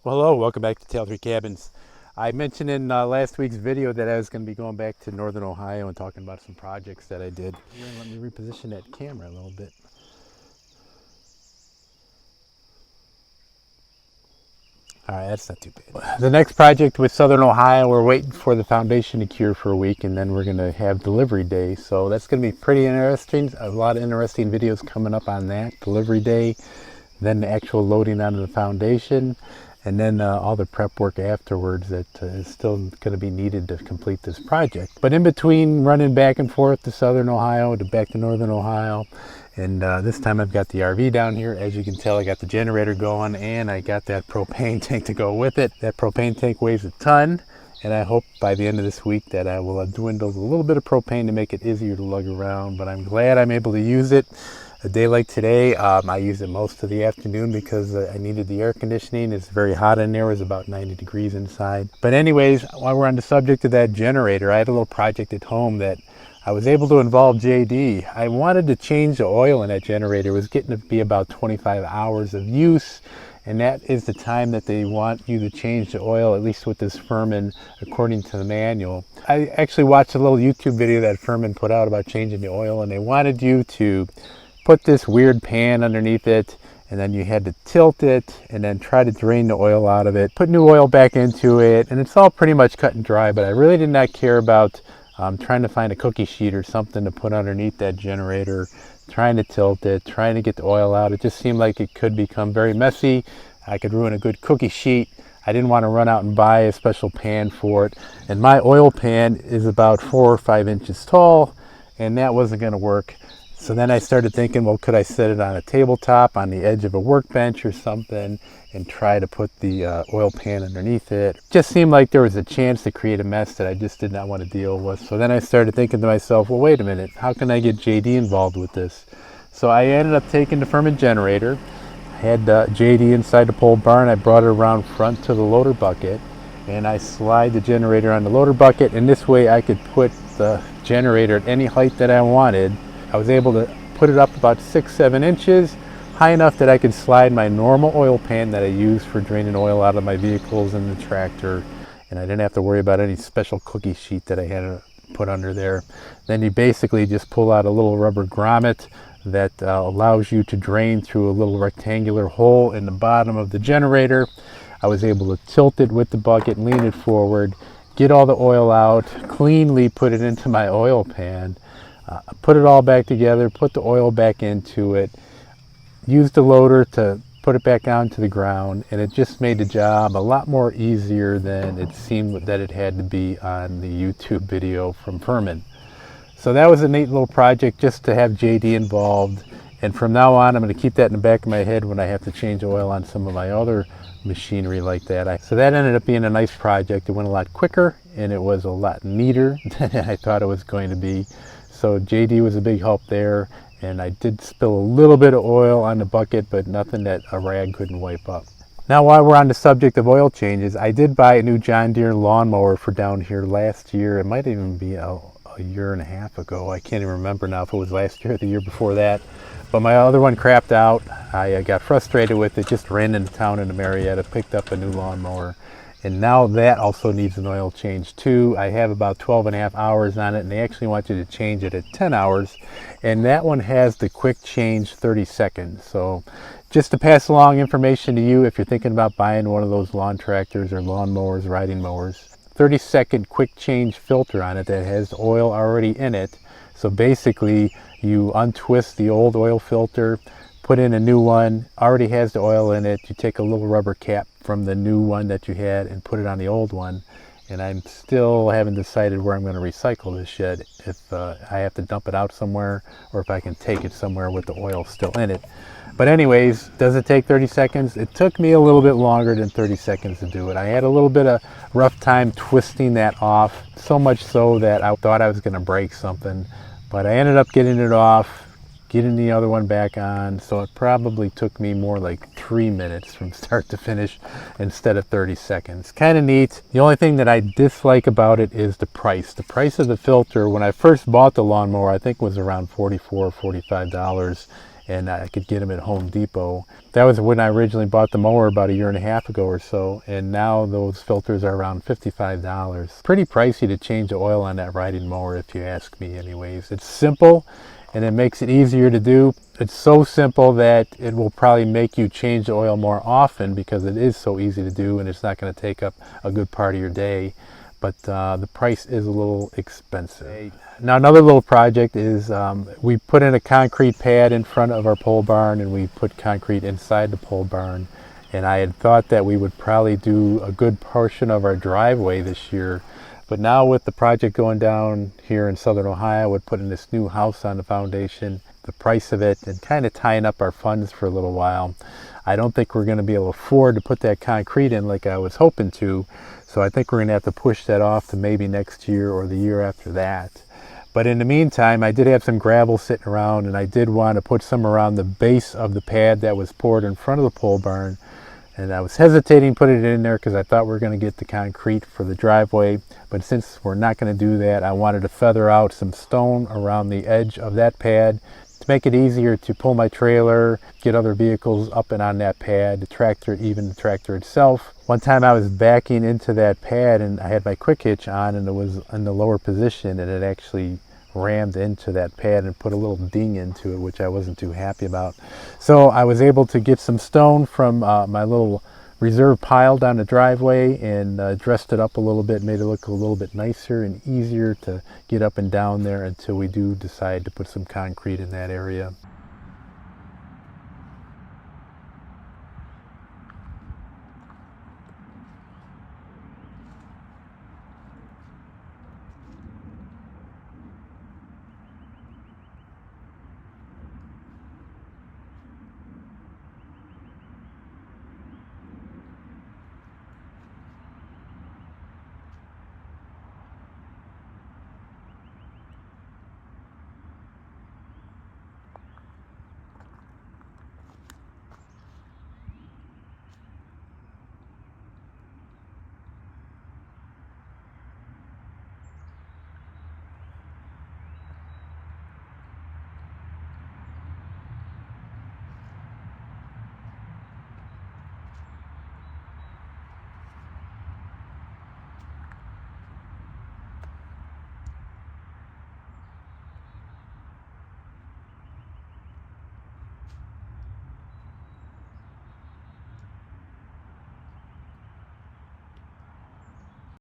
Well, hello, welcome back to Tail 3 Cabins. I mentioned in last week's video that I was going to be going back to Northern Ohio and talking about some projects that I did. Let me reposition that camera a little bit. All right, that's not too bad. The next project with Southern Ohio, we're waiting for the foundation to cure for a week, and then we're going to have delivery day. So that's going to be pretty interesting. A lot of interesting videos coming up on that. Delivery day, then the actual loading onto the foundation, and then all the prep work afterwards that is still going to be needed to complete this project. But in between running back and forth to Southern Ohio to back to Northern Ohio, and this time I've got the RV down here. As you can tell, I got the generator going and I got that propane tank to go with it. That propane tank weighs a ton, and I hope by the end of this week that I will dwindle a little bit of propane to make it easier to lug around. But I'm glad I'm able to use it. A day like today, I used it most of the afternoon because I needed the air conditioning. It's very hot in there. It was about 90 degrees inside. But anyways, while we're on the subject of that generator, I had a little project at home that I was able to involve JD. I wanted to change the oil in that generator. It was getting to be about 25 hours of use, and that is the time that they want you to change the oil, at least with this Firman, according to the manual. I actually watched a little YouTube video that Firman put out about changing the oil, and they wanted you to put this weird pan underneath it, and then you had to tilt it and then try to drain the oil out of it, put new oil back into it, and it's all pretty much cut and dry. But I really did not care about trying to find a cookie sheet or something to put underneath that generator, trying to tilt it, trying to get the oil out. It just seemed like it could become very messy. I could ruin a good cookie sheet. I didn't want to run out and buy a special pan for it. And my oil pan is about 4 or 5 inches tall, and that wasn't going to work. So then I started thinking, well, could I set it on a tabletop on the edge of a workbench or something and try to put the oil pan underneath it? Just seemed like there was a chance to create a mess that I just did not want to deal with. So then I started thinking to myself, well, wait a minute, how can I get JD involved with this? So I ended up taking the Firman generator. I had JD inside the pole barn. I brought it around front to the loader bucket, and I slide the generator on the loader bucket, and this way I could put the generator at any height that I wanted. I was able to put it up about 6-7 inches, high enough that I could slide my normal oil pan that I use for draining oil out of my vehicles and the tractor, and I didn't have to worry about any special cookie sheet that I had to put under there. Then you basically just pull out a little rubber grommet that allows you to drain through a little rectangular hole in the bottom of the generator. I was able to tilt it with the bucket, lean it forward, get all the oil out, cleanly put it into my oil pan, put it all back together, put the oil back into it, used the loader to put it back down to the ground, and it just made the job a lot more easier than it seemed that it had to be on the YouTube video from Firman. So that was a neat little project just to have JD involved, and from now on I'm going to keep that in the back of my head when I have to change oil on some of my other machinery like that. So that ended up being a nice project. It went a lot quicker and it was a lot neater than I thought it was going to be. So JD was a big help there, and I did spill a little bit of oil on the bucket, but nothing that a rag couldn't wipe up. Now, while we're on the subject of oil changes, I did buy a new John Deere lawnmower for down here last year. It might even be a year and a half ago. I can't even remember now if it was last year or the year before that. But my other one crapped out. I got frustrated with it, just ran into town in Marietta, picked up a new lawnmower. And now that also needs an oil change too. I have about 12.5 hours on it, and they actually want you to change it at 10 hours. And that one has the quick change 30 seconds. So just to pass along information to you, if you're thinking about buying one of those lawn tractors or lawn mowers, riding mowers, 30-second quick change filter on it that has oil already in it. So basically you untwist the old oil filter, put in a new one, already has the oil in it. You take a little rubber cap from the new one that you had and put it on the old one. And I'm still haven't decided where I'm going to recycle this shit, if I have to dump it out somewhere or if I can take it somewhere with the oil still in it. But anyways, does it take 30 seconds? It took me a little bit longer than 30 seconds to do it. I had a little bit of rough time twisting that off, so much so that I thought I was going to break something. But I ended up getting it off, getting the other one back on, so it probably took me more like 3 minutes from start to finish instead of 30 seconds. Kind of neat. The only thing that I dislike about it is the price. The price of the filter, when I first bought the lawnmower, I think was around $44 or $45, and I could get them at Home Depot. That was when I originally bought the mower about 1.5 years ago or so, and now those filters are around $55. Pretty pricey to change the oil on that riding mower, if you ask me anyways. It's simple, and it makes it easier to do. It's so simple that it will probably make you change the oil more often because it is so easy to do, and it's not going to take up a good part of your day. But the price is a little expensive. Now another little project is we put in a concrete pad in front of our pole barn, and we put concrete inside the pole barn. And I had thought that we would probably do a good portion of our driveway this year. But now with the project going down here in Southern Ohio, with putting this new house on the foundation, the price of it, and kind of tying up our funds for a little while, I don't think we're going to be able to afford to put that concrete in like I was hoping to. So I think we're going to have to push that off to maybe next year or the year after that. But in the meantime, I did have some gravel sitting around, and I did want to put some around the base of the pad that was poured in front of the pole barn. And I was hesitating putting it in there because I thought we were going to get the concrete for the driveway. But since we're not going to do that, I wanted to feather out some stone around the edge of that pad to make it easier to pull my trailer, get other vehicles up and on that pad, the tractor, even the tractor itself. One time I was backing into that pad and I had my quick hitch on, and it was in the lower position, and it actually rammed into that pad and put a little ding into it, which I wasn't too happy about. So I was able to get some stone from my little reserve pile down the driveway and dressed it up a little bit, made it look a little bit nicer and easier to get up and down there until we do decide to put some concrete in that area.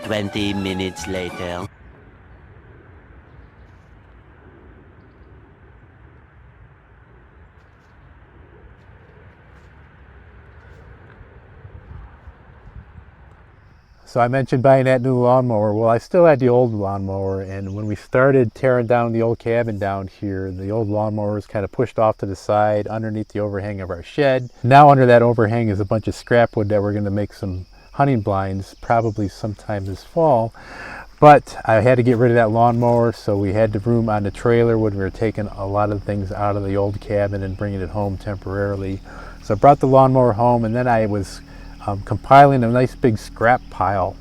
Twenty minutes later. So I mentioned buying that new lawnmower. Well, I still had the old lawnmower, and when we started tearing down the old cabin down here, the old lawnmower was kind of pushed off to the side underneath the overhang of our shed. Now under that overhang is a bunch of scrap wood that we're going to make some hunting blinds probably sometime this fall. But I had to get rid of that lawnmower, so we had the room on the trailer when we were taking a lot of things out of the old cabin and bringing it home temporarily. So I brought the lawnmower home, and then I was compiling a nice big scrap pile,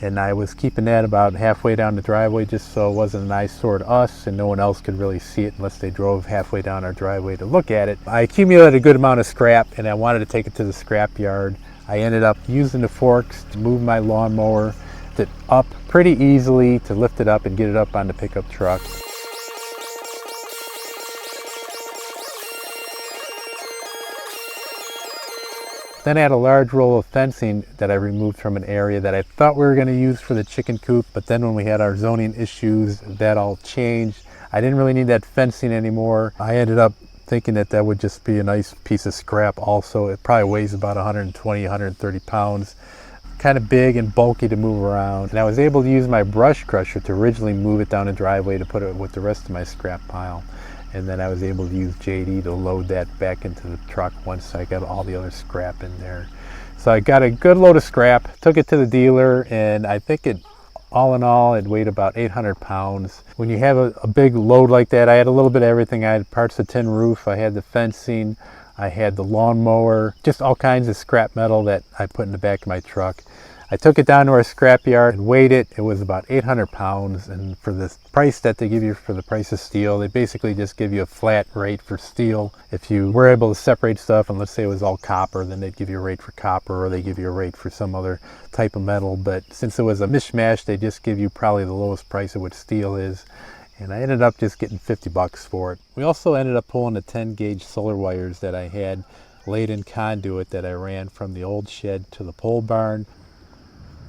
and I was keeping that about halfway down the driveway just so it wasn't an eyesore to us and no one else could really see it unless they drove halfway down our driveway to look at it. I accumulated a good amount of scrap, and I wanted to take it to the scrap yard. I ended up using the forks to move my lawnmower up pretty easily, to lift it up and get it up on the pickup truck. Then I had a large roll of fencing that I removed from an area that I thought we were going to use for the chicken coop, but then when we had our zoning issues, that all changed. I didn't really need that fencing anymore. I ended up thinking that that would just be a nice piece of scrap also. It probably weighs about 120, 130 pounds. Kind of big and bulky to move around. And I was able to use my brush crusher to originally move it down the driveway to put it with the rest of my scrap pile. And then I was able to use JD to load that back into the truck once I got all the other scrap in there. So I got a good load of scrap, took it to the dealer, and I think it, all in all, it weighed about 800 pounds. When you have a big load like that, I had a little bit of everything. I had parts of the tin roof, I had the fencing, I had the lawnmower, just all kinds of scrap metal that I put in the back of my truck. I took it down to our scrapyard and weighed it. It was about 800 pounds. And for the price that they give you for the price of steel, they basically just give you a flat rate for steel. If you were able to separate stuff, and let's say it was all copper, then they'd give you a rate for copper, or they give you a rate for some other type of metal. But since it was a mishmash, they just give you probably the lowest price of what steel is. And I ended up just getting 50 bucks for it. We also ended up pulling the 10 gauge solar wires that I had laid in conduit that I ran from the old shed to the pole barn.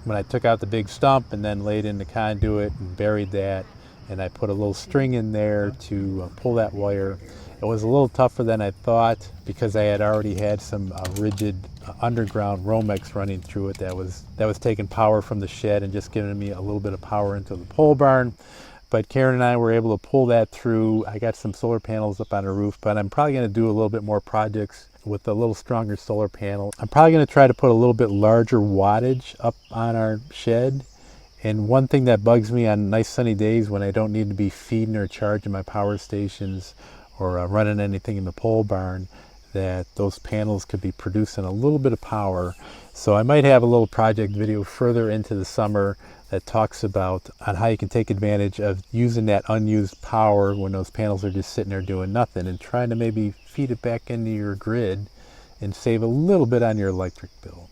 When I took out the big stump and then laid in the conduit and buried that, and I put a little string in there to pull that wire. It was a little tougher than I thought because I had already had some rigid underground Romex running through it that was taking power from the shed and just giving me a little bit of power into the pole barn. But Karen and I were able to pull that through. I got some solar panels up on the roof, but I'm probably going to do a little bit more projects with a little stronger solar panel. I'm probably going to try to put a little bit larger wattage up on our shed. And one thing that bugs me on nice sunny days when I don't need to be feeding or charging my power stations or running anything in the pole barn, that those panels could be producing a little bit of power. So I might have a little project video further into the summer that talks about on how you can take advantage of using that unused power when those panels are just sitting there doing nothing, and trying to maybe feed it back into your grid and save a little bit on your electric bill.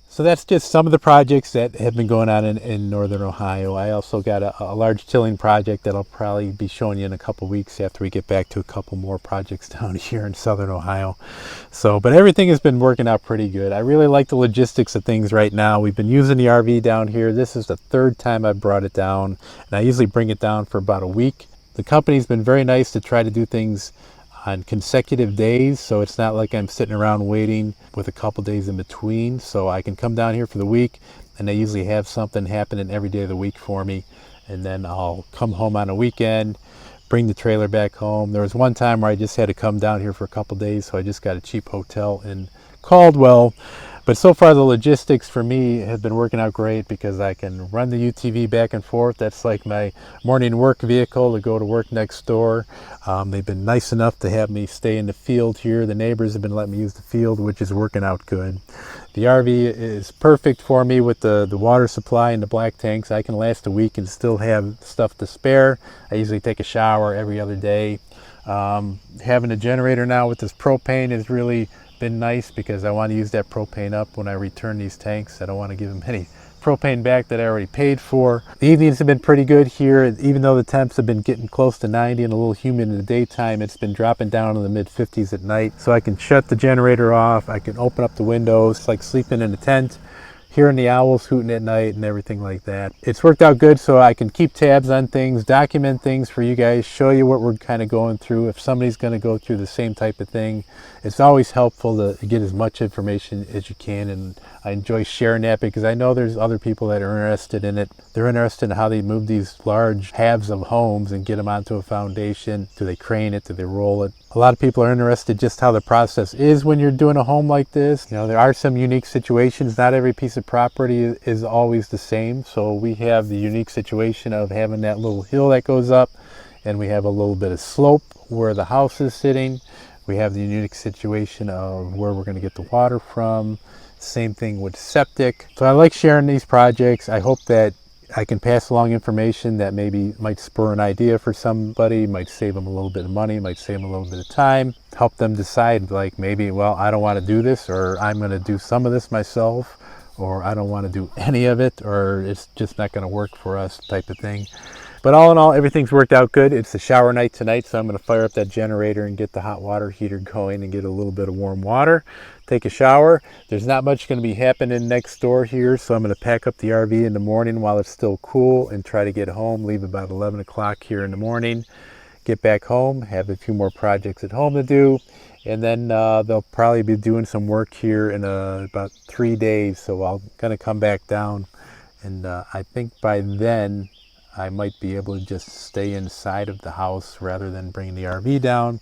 So that's just some of the projects that have been going on in Northern Ohio. I also got a large tilling project that I'll probably be showing you in a couple weeks after we get back to a couple more projects down here in Southern Ohio. But everything has been working out pretty good. I really like the logistics of things right now. We've been using the RV down here. This is the third time I've brought it down, and I usually bring it down for about a week. The company's been very nice to try to do things on consecutive days, so it's not like I'm sitting around waiting with a couple days in between. So I can come down here for the week, and they usually have something happening every day of the week for me, and then I'll come home on a weekend, bring the trailer back home. There was one time where I just had to come down here for a couple days, so I just got a cheap hotel in Caldwell. But so far the logistics for me have been working out great because I can run the UTV back and forth. That's like my morning work vehicle to go to work next door. They've been nice enough to have me stay in the field here. The neighbors have been letting me use the field, which is working out good. The RV is perfect for me with the water supply and the black tanks. I can last a week and still have stuff to spare. I usually take a shower every other day. Having a generator now with this propane has really been nice because I want to use that propane up when I return these tanks. I don't want to give them any propane back that I already paid for. The evenings have been pretty good here. Even though the temps have been getting close to 90 and a little humid in the daytime, it's been dropping down in the mid 50s at night. So I can shut the generator off. I can open up the windows. It's like sleeping in a tent, hearing the owls hooting at night and everything like that. It's worked out good, so I can keep tabs on things, document things for you guys, show you what we're kind of going through. If somebody's going to go through the same type of thing, it's always helpful to get as much information as you can, and I enjoy sharing that because I know there's other people that are interested in it. They're interested in how they move these large halves of homes and get them onto a foundation. Do they crane it? Do they roll it? A lot of people are interested just how the process is when you're doing a home like this. You know, there are some unique situations. Not every piece of property is always the same. So we have the unique situation of having that little hill that goes up, and we have a little bit of slope where the house is sitting. We have the unique situation of where we're going to get the water from. Same thing with septic. So I like sharing these projects. I hope that I can pass along information that maybe might spur an idea for somebody, might save them a little bit of money, might save them a little bit of time, help them decide, like, maybe, well, I don't want to do this, or I'm going to do some of this myself, or I don't want to do any of it, or it's just not going to work for us type of thing. But all in all, everything's worked out good. It's the shower night tonight, so I'm going to fire up that generator and get the hot water heater going and get a little bit of warm water, take a shower. There's not much going to be happening next door here, so I'm going to pack up the RV in the morning while it's still cool and try to get home, leave about 11 o'clock here in the morning, get back home, have a few more projects at home to do, and then they'll probably be doing some work here in about 3 days, so I'm going to come back down, and I think by then I might be able to just stay inside of the house rather than bringing the RV down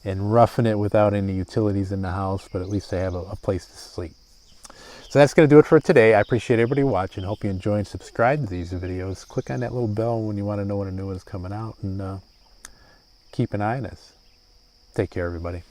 and roughing it without any utilities in the house, but at least I have a place to sleep. So that's going to do it for today. I appreciate everybody watching. Hope you enjoy and subscribe to these videos. Click on that little bell when you want to know when a new one is coming out, and keep an eye on us. Take care, everybody.